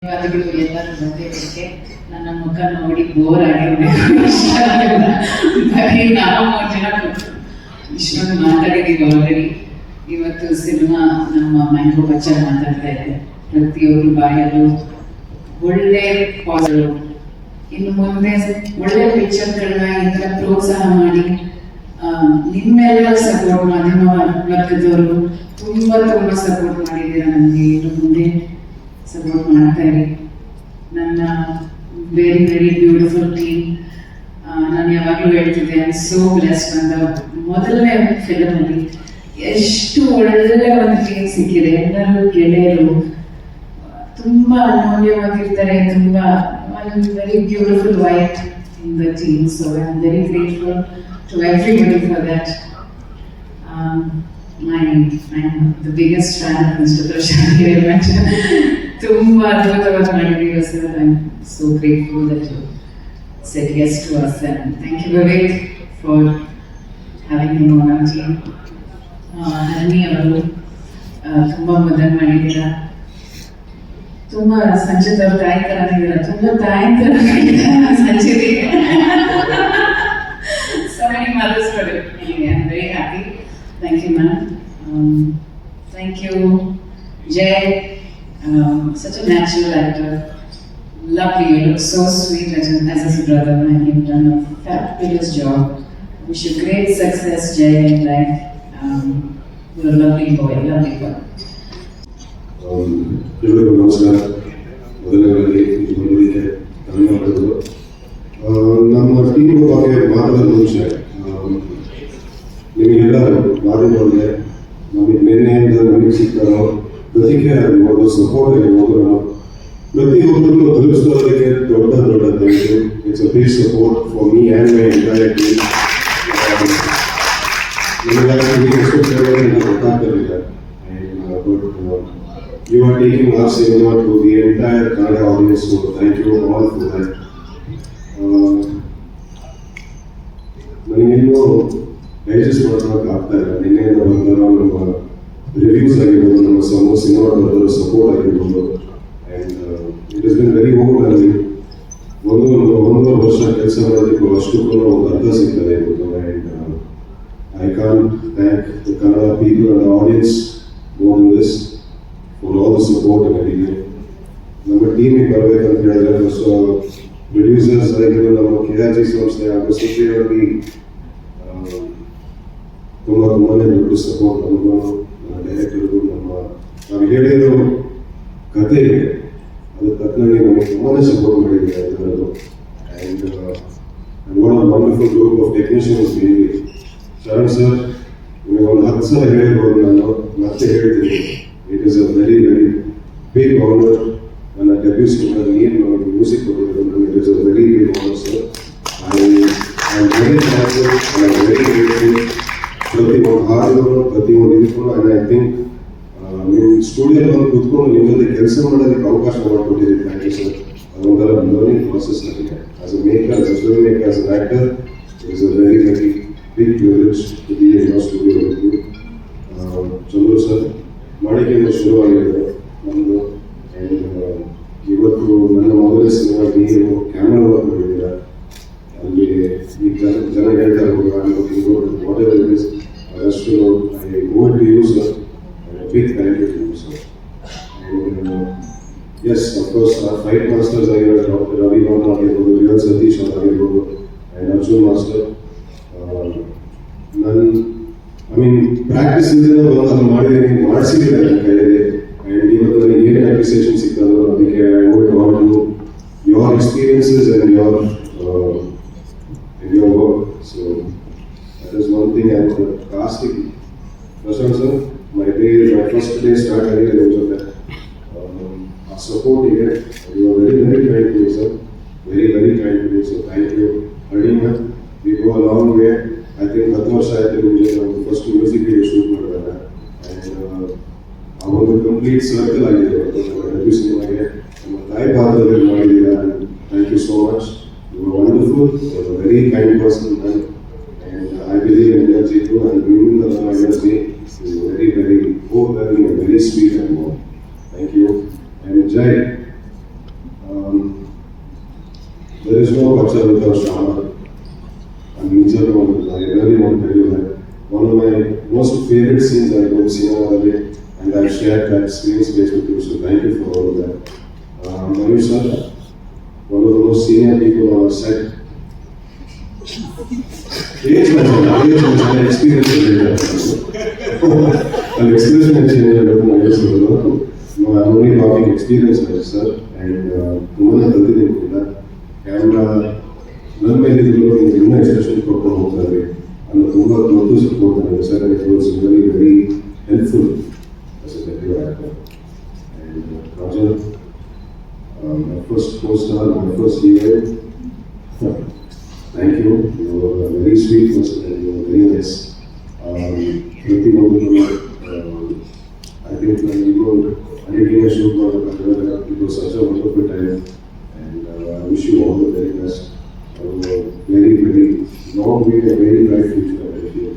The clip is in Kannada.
ಧನ್ಯವಾದಗಳು ಎಲ್ಲರೂ ಬಂದಿದ್ದಕ್ಕೆ. ನನ್ನ ಮುಖ ನೋಡಿ ಬೋರ್ ಆಗಿರ್ಬೇಕು, ಬರೀ ನಾವು 3 ಜನ ಇಷ್ಟೊಂದು ಮಾತಾಡಿದ್ದೀವಿ ಆಲ್ರೆಡಿ. ಇವತ್ತು ಸಿನಿಮಾ ನಮ್ಮ ಮ್ಯಾಂಗೋ ಬಚ್ಚ ಮಾತಾಡ್ತಾ ಇದೆ. ಪ್ರತಿಯೊಬ್ಬರು ಬಾಯಲ್ಲೂ ಒಳ್ಳೆ ಪಾಸಿಟಿವ್, ಇನ್ನು ಮುಂದೆ ಒಳ್ಳೆ ಪಿಕ್ಚರ್ಗಳನ್ನ ಇದನ್ನ ಪ್ರೋತ್ಸಾಹ ಮಾಡಿ ನಿಮ್ಮೆಲ್ಲ ಸಪೋರ್ಟ್, ಮಾಧ್ಯಮ ವರ್ಗದವರು ತುಂಬಾ ಸಪೋರ್ಟ್ ಮಾಡಿದ್ದೀರಾ ನನಗೆ. ಇನ್ನು ಮುಂದೆ ಸಪೋರ್ಟ್ ಮಾಡ್ತಾ ಇರಿ. ನನ್ನ ವೆರಿ ಬ್ಯೂಟಿಫುಲ್ ಟೀಮ್. ನಾನು ಯಾವಾಗಲೂ ಹೇಳ್ತಿದ್ದೆ, ಐ ಆಮ್ ಸೋ ಬ್ಲೆಸ್ಡ್. ಅಂತ ಮೊದಲನೇ ಫಿಲಮ್ ಅಲ್ಲಿ ಎಷ್ಟು ಒಳ್ಳೆ ಒಂದು ಟೀಮ್ ಸಿಕ್ಕಿದೆ. ಎಲ್ಲರೂ ಗೆಳೆಯರು, ತುಂಬಾ ಅನ್ಯೋನ್ಯವಾಗಿರ್ತಾರೆ. ತುಂಬಾ very beautiful white in the team. So I am very grateful to everybody for that. I'm the biggest fan of Mr. Prashant Hiremath. ತುಂಬಾ ಅದ್ಭುತವಾಗಿ ಮಾಡಿದ್ದೀವಿ ಸರ್. I am so grateful that you said yes to us, and thank you Vivek for having him on our team. Harani ಅವರು ತುಂಬಾ ಮದನ್ ಮಾಡಿದ್ದೀರಾ. ತುಂಬಾ ಸಂಚಿತ್ ಅವ್ರ ತಾಯಿ ತರ ಆಗಿದ್ದೀರಾ. ತುಂಬಾ ತಾಯಿ ತರ Sanchit. So many mothers for it. I'm very happy. Thank you, ma'am. Thank you, Jay. Such a natural actor. Lovely. You look so sweet as his brother, and you've done a fabulous job. Wish you great success, Jay, in life. You're a lovely boy. ಎಲ್ಲರಿಗೂ ನಮಸ್ಕಾರ. ಮೊದಲನೇದಾಗಿ ಬಂದಿದ್ದಕ್ಕೆ ಧನ್ಯವಾದಗಳು. ನಮ್ಮ ಟೀಮ್ ಬಗ್ಗೆ ಮಾತಾಡೋದು ಮುಂಚೆ ನಿಮಗೆಲ್ಲ ಮಾಧ್ಯಮಗಳಿಗೆ ನಮಗೆ ನಿನ್ನೆಯಿಂದ ನಮಗೆ ಸಿಗ್ತಾರೋ ಪ್ರತಿಕೆ ಆಗಿರ್ಬೋದು, ಸಪೋರ್ಟ್ ಆಗಿರ್ಬೋದು, ಪ್ರತಿಯೊಬ್ಬರನ್ನು ತಲುಪಿಸೋದಕ್ಕೆ ದೊಡ್ಡ thank you. It's a big support for me and my entire team. ನಿಮಗೆಲ್ಲ ಗೊತ್ತಾಗ್ತಿರಲಿಲ್ಲ. You are taking our cinema to the entire Kannada audience, so thank you all for that. ನನಗಿನ್ನೂ ಡೈಜೆಸ್ಟ್ ಮಾಡೋಕ್ಕಾಗ್ತಾ ಇಲ್ಲ. ನಿನ್ನೆಯಿಂದ ಬಂದಿರೋ ನಮ್ಮ ರಿವ್ಯೂಸ್ ಆಗಿರ್ಬೋದು, ನಮ್ಮ ಸಿನಿಮಾ ಬರೋದ್ರ ಸಪೋರ್ಟ್ ಆಗಿರ್ಬೋದು, and it is been very overwhelming. ಒಂದೂವರೆ ವರ್ಷ ಕೆಲಸ ಮಾಡೋದಕ್ಕೂ ಅಷ್ಟಕ್ಕೂ ಒಂದು ಅರ್ಥ ಸಿಗ್ತದೆ ಇವತ್ತು. And I can't thank the Kannada people and audience more than this for all the support and everything. ನಮ್ಮ ಟೀಮಿಗೆ ಬರಬೇಕಂತ ಹೇಳಿದ್ರೆ ಫಸ್ಟ್ ಪ್ರೊಡ್ಯೂಸರ್ಸ್ ಆಗಿರೋ ನಮ್ಮ KRG ಸಂಸ್ಥೆ ಹಾಗೂ ಸುಪ್ರಿಯಾಗಿ ತುಂಬಾನೇ ದೊಡ್ಡ ಸಪೋರ್ಟ್. ನಮ್ಮ ಡೈರೆಕ್ಟರ್ಗಳು ನಾವು ಹೇಳಿರೋ ಕತೆ ಇದೆ, ಅದು ತಕ್ಕನಾಗಿ ನಮಗೆ ತುಂಬಾನೇ ಸಪೋರ್ಟ್ ಮಾಡಿದ್ದಾರೆ ಅದರದ್ದು. And what a wonderful group of technicians ಬೇರೆ. ಶರಣ್ ಸರ್ ನಿಮಗೆ ಒಂದು 10 ಸಲ ಹೇಳಿರ್ಬೋದು, ನಾನು ಮತ್ತೆ ಹೇಳ್ತೀನಿ. It is a very big honor when I debut cinema music program. It is a very big honor, sir. I am very thankful and I am very grateful. ಪ್ರತಿಯೊಂದು ಹಾಡುಗಳು, ಪ್ರತಿಯೊಂದು ಇದಕ್ಕೂ, and I think ನಿಮ್ಮ ಸ್ಟುಡಿಯೋದಲ್ಲಿ ಕೂತ್ಕೊಂಡು ನಿಮ್ಮ ಜೊತೆ ಕೆಲಸ ಮಾಡೋದಕ್ಕೆ ಅವಕಾಶ ಮಾಡಿಕೊಟ್ಟಿದ್ದೀರಿ. Thank you sir. ಅದೊಂಥರ ಲರ್ನಿಂಗ್ ಪ್ರಾಸೆಸ್ ನನಗೆ as a maker, as a film maker, as an actor. It is a very big privilege to be in your studio with you. Chandru sir, ಮಾಡಿಕೆಯಿಂದ ಶುರುವಾಗಿರೋದು ನಮ್ಮದು. ಆ್ಯಂಡ್ ಇವತ್ತು ನನ್ನ ಮೊದಲ ಸಿನಿಮಾ ನೀವು ಕ್ಯಾಮ್ರಾ ವರ್ಕ್ ಮಾಡಿದ್ದೀರಾ. ಅಲ್ಲಿ ಈಗ ಜನ ಹೇಳ್ತಾ ಇರ್ಬೋದು ವಾಟ್ ಎವರ್ ಇಟ್ ಇಸ್, ಅದಷ್ಟು I owe to you sir. Big thank you to you sir. And as of course fight masters ಆಗಿರೋ ಡಾಕ್ಟರ್ ರವಿ ವರ್ಮ ಆಗಿರ್ಬೋದು, ರಿಯಲ್ ಸತೀಶ್ ಆಗಿರ್ಬೋದು, ಆ್ಯಂಡ್ ಅರ್ಜುನ್ ಮಾಸ್ಟರ್. ಪ್ರಾಕ್ಟೀಸ್ ಅದು ಮಾಡಿದ್ದೀನಿ, ಮಾಡಿಸಿದ್ದೀನಿ ನನ್ನ ಕೈಯಲ್ಲಿ. ಆ್ಯಂಡ್ ಇವತ್ತು ನನಗೆ ಏನೇ ಅಪ್ರಿಸಿಯೇಷನ್ ಸಿಗ್ತದೋ ಅದಕ್ಕೆ I want to all you your experiences and your work. So that is one thing. And casting Prashanth sir, my first day start ಆಗಿದೆ ನಿಮ್ಮ ಜೊತೆ. ಆ ಸಪೋರ್ಟಿಗೆ you are very kind to me sir, very kind to me. So thank you. Harding ma'am, we go a long way. I think 10 ವರ್ಷ ಆಯಿತು ನಿಮಗೆ ನಾವು ಫಸ್ಟ್ ಮ್ಯೂಸಿಕ್ ವಿಡಿಯೋ ಶೂಟ್ ಮಾಡಿದಾಗ. ಆ್ಯಂಡ್ ಆ ಒಂದು ಕಂಪ್ಲೀಟ್ ಸರ್ಕಲ್ ಆಗಿದೆ ಡೆಬ್ಯೂ ಸಿನಿಮಾಗೆ. ನಮ್ಮ ತಾಯಿ ಪಾತ್ರದಲ್ಲಿ ಮಾಡಿದ್ದೀರಾ. Thank you so much. You are wonderful, you are very kind person man. And I believe energy too, and giving the energy is very overwhelming, very sweet and warm. Thank you. And ಜೈ. there is no Bacha without Shama. And Nijar, I really want to tell you that one of my most favorite scenes I do in cinema, and I've shared that screen space with you, so thank you for all of that. Manish sir, one of the most senior people on our set. Age mention, experience. An expression change, I don't know. No, I'm only talking experience, sir. And woman has that camera. None may be able to give expression for Hotel. And the Puma to support and sir, it was very, very helpful as a deputy actor. And Roger, my first co-star, my first hero. Thank you. You were a very sweet person and you were very nice. I think when you go editing a shoot, it was such a wonderful time. And I wish you all the very best. Very, very long way, a very bright future ahead of you.